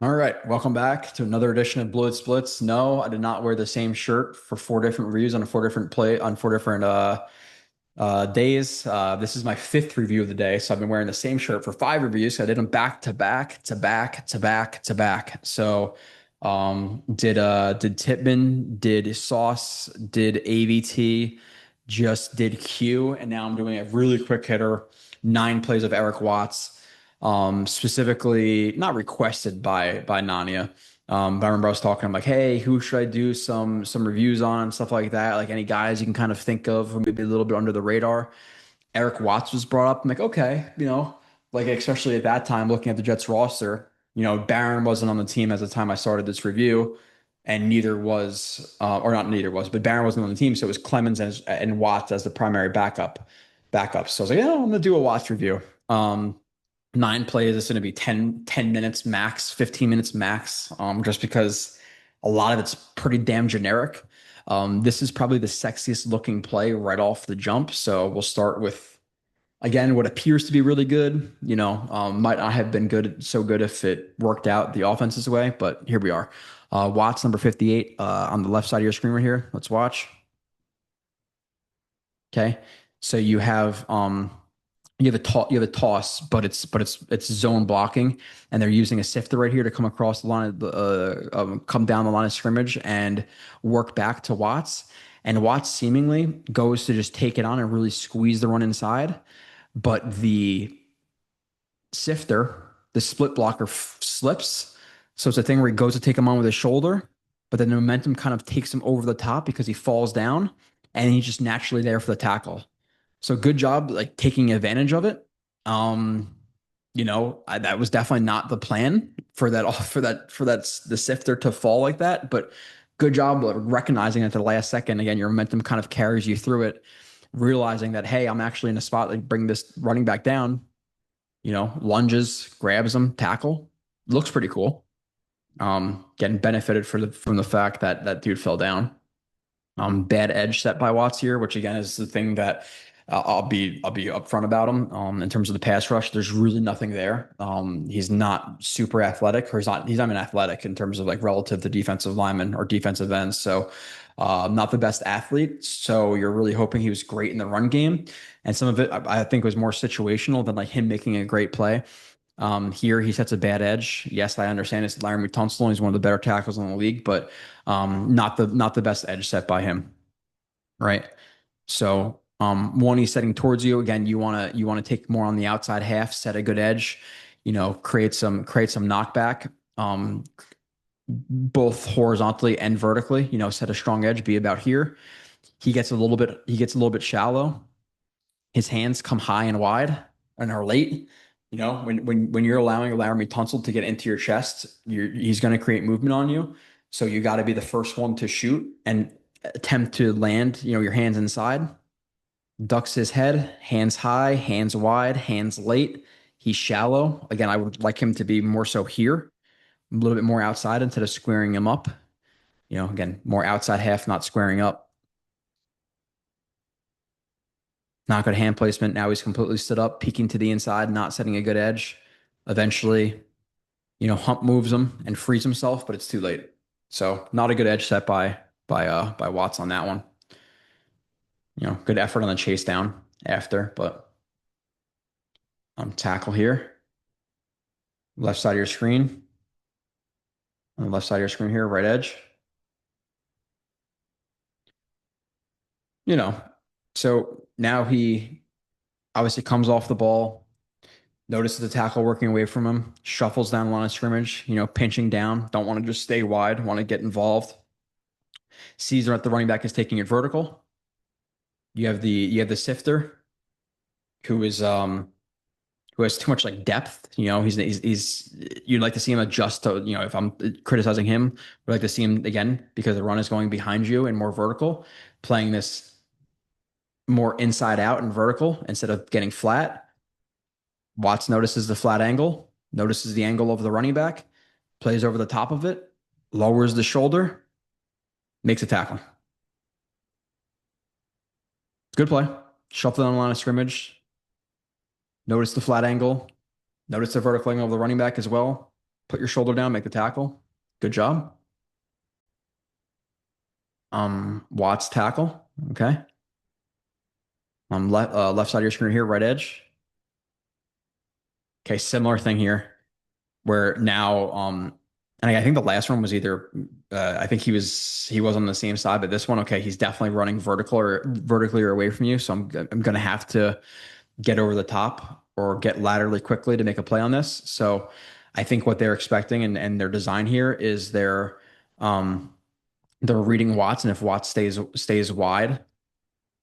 All right, welcome back to another edition of Blewett Splits. No, I did not wear the same shirt for four different reviews on four different days. This is my fifth review of the day, so I've been wearing the same shirt for five reviews. So I did them back to back to back to back to back. So did Titman, did Sauce, did AVT, just did Q, and now I'm doing a really quick hitter, 9 plays of Eric Watts, specifically not requested by Nanya. But I remember I was talking, I'm like, hey, who should I do some reviews on and stuff like that? Like any guys you can kind of think of, or maybe a little bit under the radar. Eric Watts was brought up. I'm like, okay, like especially at that time, looking at the Jets roster, Barron wasn't on the team at the time I started this review, and neither was, or not neither was, but Barron wasn't on the team, so it was Clemons and Watts as the primary backup. So I was like, yeah, I'm gonna do a Watts review. 9 plays, it's going to be 10 minutes max, 15 minutes max, just because a lot of it's pretty damn generic. This is probably the sexiest looking play right off the jump. So we'll start with, again, what appears to be really good. Might not have been so good if it worked out the offense's way, but here we are. Watts, number 58, on the left side of your screen right here. Let's watch. Okay. So you have a toss, but it's zone blocking, and they're using a sifter right here to come across the line of come down the line of scrimmage and work back to Watts. And Watts seemingly goes to just take it on and really squeeze the run inside, but the sifter, the split blocker slips. So it's a thing where he goes to take him on with his shoulder, but then the momentum kind of takes him over the top because he falls down, and he's just naturally there for the tackle. So good job, like taking advantage of it. That was definitely not the plan for the sifter to fall like that, but good job recognizing at the last second. Again, your momentum kind of carries you through it, realizing that, hey, I'm actually in a spot like bring this running back down, lunges, grabs him, tackle. Looks pretty cool. Getting benefited from the fact that that dude fell down. Bad edge set by Watts here, which again is the thing that I'll be upfront about him. In terms of the pass rush, there's really nothing there. He's not super athletic, or he's not even athletic in terms of like relative to defensive linemen or defensive ends. So not the best athlete. So you're really hoping he was great in the run game, and some of it I think was more situational than like him making a great play. Here he sets a bad edge. Yes, I understand it's Laremy Tunsil. He's one of the better tackles in the league, but not the best edge set by him, right? So one, he's setting towards you. Again, you wanna take more on the outside half, set a good edge, create some knockback, both horizontally and vertically. Set a strong edge, be about here. He gets a little bit shallow. His hands come high and wide and are late. When you're allowing Laramie Tunsil to get into your chest, he's going to create movement on you. So you got to be the first one to shoot and attempt to land, your hands inside. Ducks his head, hands high, hands wide, hands late. He's shallow. Again, I would like him to be more so here, a little bit more outside instead of squaring him up. Again, more outside half, not squaring up. Not good hand placement. Now he's completely stood up, peeking to the inside, not setting a good edge. Eventually, Hump moves him and frees himself, but it's too late. So not a good edge set by Watts on that one. Good effort on the chase down after, but tackle here. Left side of your screen. On the left side of your screen here, right edge. You know, so now he obviously comes off the ball, notices the tackle working away from him, shuffles down the line of scrimmage, pinching down, don't want to just stay wide, want to get involved. Sees that the running back is taking it vertical. You have the sifter who has too much like depth. He's you'd like to see him adjust to, if I'm criticizing him, I'd like to see him again because the run is going behind you and more vertical, playing this more inside out and vertical instead of getting flat. Watts notices the flat angle, notices the angle of the running back, plays over the top of it, lowers the shoulder, makes a tackle. Good play. Shuffle down the line of scrimmage. Notice the flat angle. Notice the vertical angle of the running back as well. Put your shoulder down, make the tackle. Good job. Watts tackle. Okay. Left side of your screen here, right edge. Okay, similar thing here, where now and I think the last one was either I think he was on the same side, but this one, okay, he's definitely running vertically or away from you. So I'm gonna have to get over the top or get laterally quickly to make a play on this. So I think what they're expecting and their design here is um they're reading Watts, and if Watts stays wide,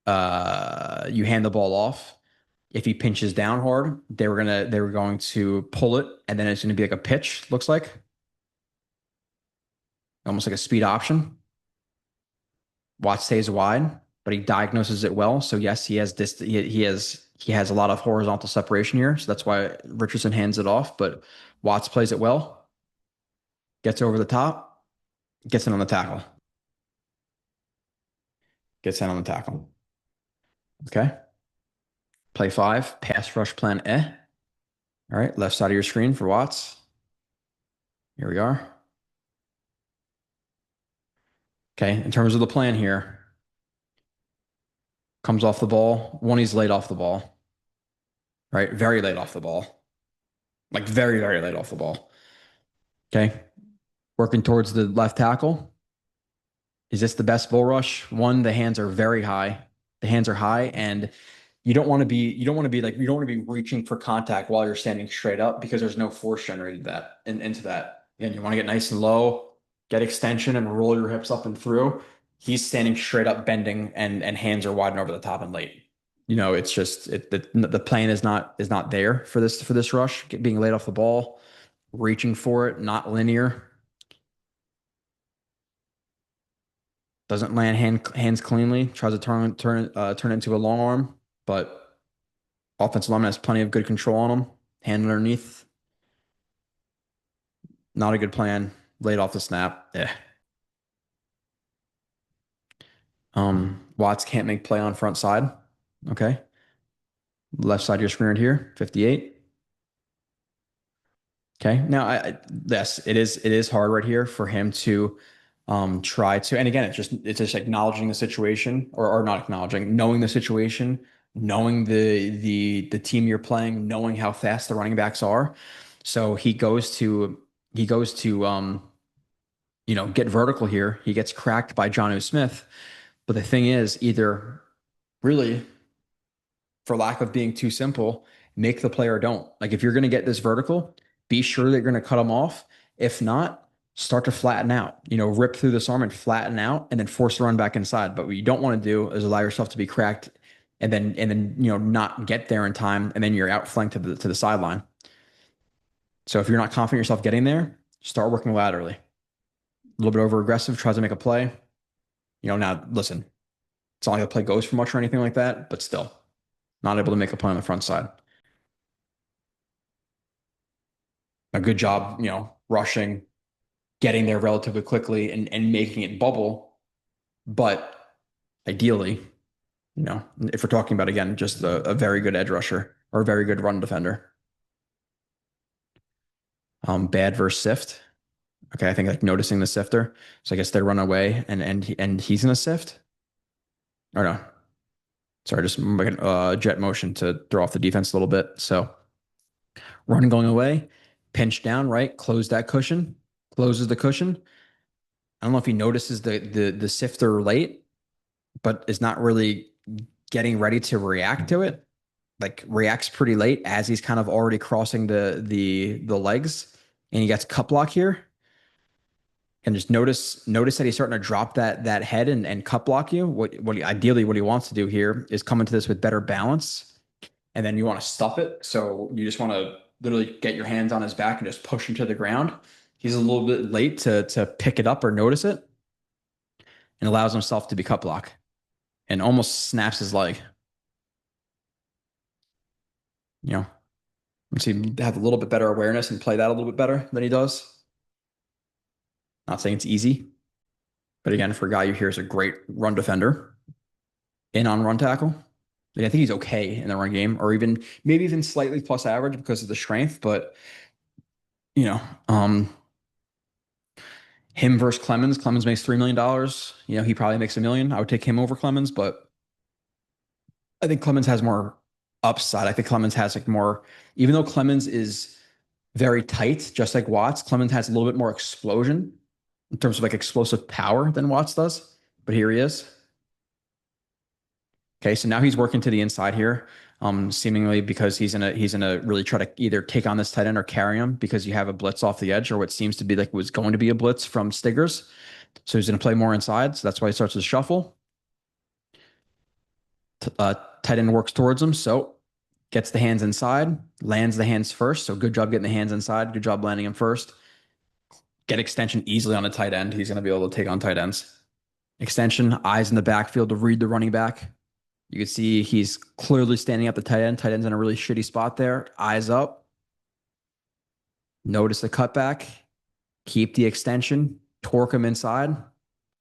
you hand the ball off. If he pinches down hard, they were going to pull it, and then it's going to be like a pitch, looks like almost like a speed option. Watts stays wide, but he diagnoses it well. So yes, he has this. He has a lot of horizontal separation here, so that's why Richardson hands it off. But Watts plays it well, gets over the top, gets in on the tackle, gets in on the tackle. Okay, play five, pass rush plan. All right, left side of your screen for Watts. Here we are. Okay, in terms of the plan here, comes off the ball. One, he's late off the ball, right? Very late off the ball, like very, very late off the ball. Okay, working towards the left tackle. Is this the best bull rush? One, the hands are very high. The hands are high, and you don't want to be reaching for contact while you're standing straight up because there's no force generated into that. Again, you want to get nice and low, get extension, and roll your hips up and through. He's standing straight up, bending, and hands are wide and over the top and late. It's just the plan is not there for this rush. Being laid off the ball, reaching for it, not linear. Doesn't land hands cleanly. Tries to turn it into a long arm, but offensive lineman has plenty of good control on him. Hand underneath, not a good plan. Laid off the snap. Yeah. Watts can't make play on front side. Okay. Left side of your screen right here, 58. Okay. Now, yes, it is hard right here for him to try to, and again, it's just acknowledging the situation, or not acknowledging, knowing the situation, knowing the team you're playing, knowing how fast the running backs are. So he goes to get vertical here. He gets cracked by John Smith. But the thing is, either really, for lack of being too simple, make the play or don't. Like if you're going to get this vertical, be sure that you're going to cut him off. If not, start to flatten out. Rip through this arm and flatten out, and then force the run back inside. But what you don't want to do is allow yourself to be cracked, and then not get there in time, and then you're outflanked to the sideline. So if you're not confident yourself getting there, start working laterally. A little bit over aggressive, tries to make a play. Now listen, it's not like the play goes for much or anything like that, but still not able to make a play on the front side. A good job, rushing, getting there relatively quickly and making it bubble. But ideally, if we're talking about, again, just a very good edge rusher or a very good run defender. Bad versus sift. Okay, I think like noticing the sifter. So I guess they run away and he's gonna sift. Or no. Sorry, just making jet motion to throw off the defense a little bit. So run going away, pinch down, right? Close that cushion, closes the cushion. I don't know if he notices the sifter late, but is not really getting ready to react to it. Like reacts pretty late as he's kind of already crossing the legs, and he gets cut block here. And just notice that he's starting to drop that head and cut block you. Ideally what he wants to do here is come into this with better balance, and then you want to stuff it. So you just want to literally get your hands on his back and just push him to the ground. He's a little bit late to pick it up or notice it, and allows himself to be cut block and almost snaps his leg. Once he have a little bit better awareness and play that a little bit better than he does. Not saying it's easy, but again, for a guy who here is a great run defender, in on run tackle, I think he's okay in the run game, or maybe even slightly plus average because of the strength. But you know, um, him versus Clemens. Clemens makes $3 million. He probably makes 1 million. I would take him over Clemens, but I think Clemens has more upside. I think Clemens has like more, even though Clemens is very tight, just like Watts, Clemens has a little bit more explosion in terms of like explosive power than Watts does. But here he is. Okay, so now he's working to the inside here, seemingly because he's gonna really try to either take on this tight end or carry him because you have a blitz off the edge or what seems to be like was going to be a blitz from Stiggers. So he's gonna play more inside. So that's why he starts to shuffle. Tight end works towards him, so gets the hands inside, lands the hands first. So good job getting the hands inside. Good job landing him first. Get extension easily on a tight end. He's gonna be able to take on tight ends. Extension, eyes in the backfield to read the running back. You can see he's clearly standing at the tight end. Tight end's in a really shitty spot there. Eyes up. Notice the cutback. Keep the extension. Torque him inside.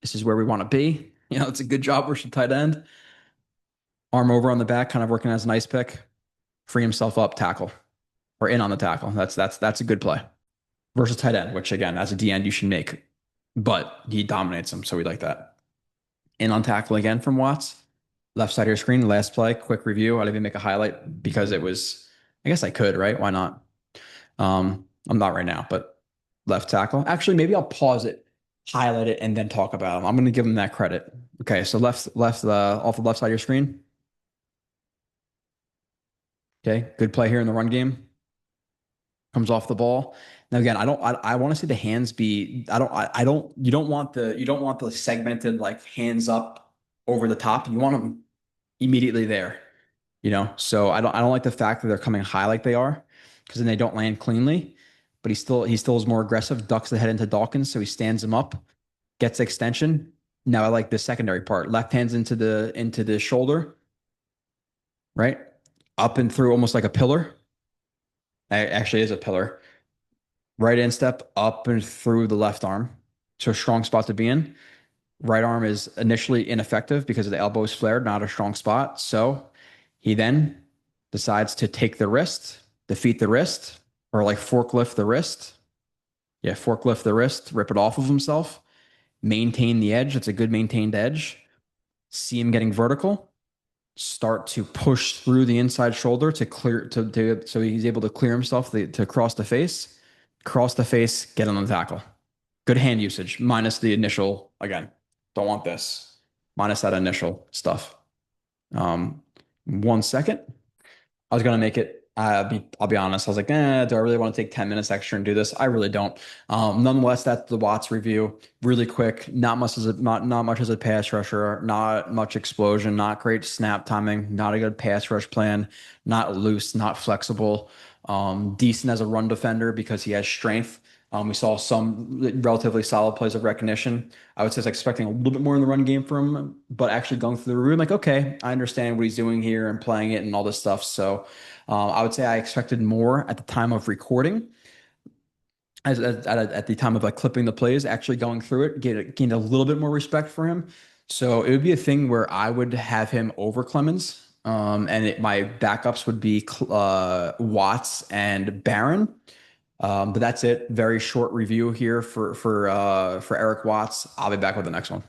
This is where we want to be. It's a good job versus tight end. Arm over on the back, kind of working as an ice pick. Free himself up, tackle. Or in on the tackle. That's a good play. Versus tight end, which again, as a D end, you should make. But he dominates him, so we like that. In on tackle again from Watts. Left side of your screen, last play, quick review. I didn't even make a highlight because I guess I could, right? Why not? I'm not right now, but left tackle. Actually, maybe I'll pause it, highlight it, and then talk about him. I'm going to give him that credit. Okay, so left, off the left side of your screen. Okay, good play here in the run game. Comes off the ball. Now again, I want to see the hands be. You don't want the segmented like hands up over the top. You want them immediately there. So I don't like the fact that they're coming high like they are, because then they don't land cleanly. But he still is more aggressive, ducks the head into Dawkins, so he stands him up, gets extension. Now I like the secondary part. Left hands into the shoulder, right? Up and through almost like a pillar. Actually is a pillar. Right instep up and through the left arm. So strong spot to be in. Right arm is initially ineffective because the elbow is flared, not a strong spot. So he then decides to take the wrist, defeat the wrist, or like forklift the wrist. Yeah, forklift the wrist, rip it off of himself, maintain the edge. It's a good maintained edge. See him getting vertical, start to push through the inside shoulder to clear so he's able to clear himself to cross the face, get on the tackle. Good hand usage, minus the initial, again, don't want this, minus that initial stuff. 1 second. I was gonna make it. I'll be honest. I was like, do I really want to take 10 minutes extra and do this? I really don't. Nonetheless, that's the Watts review. Really quick. Not much as a pass rusher. Not much explosion. Not great snap timing. Not a good pass rush plan. Not loose. Not flexible. Decent as a run defender because he has strength. We saw some relatively solid plays of recognition. I would say I was expecting a little bit more in the run game from him, but actually going through the room, like, okay, I understand what he's doing here and playing it and all this stuff. So I would say I expected more at the time of recording, at the time of like clipping the plays, actually going through it, gained a little bit more respect for him. So it would be a thing where I would have him over Clemens. My backups would be Watts and Barron. But that's it. Very short review here for Eric Watts. I'll be back with the next one.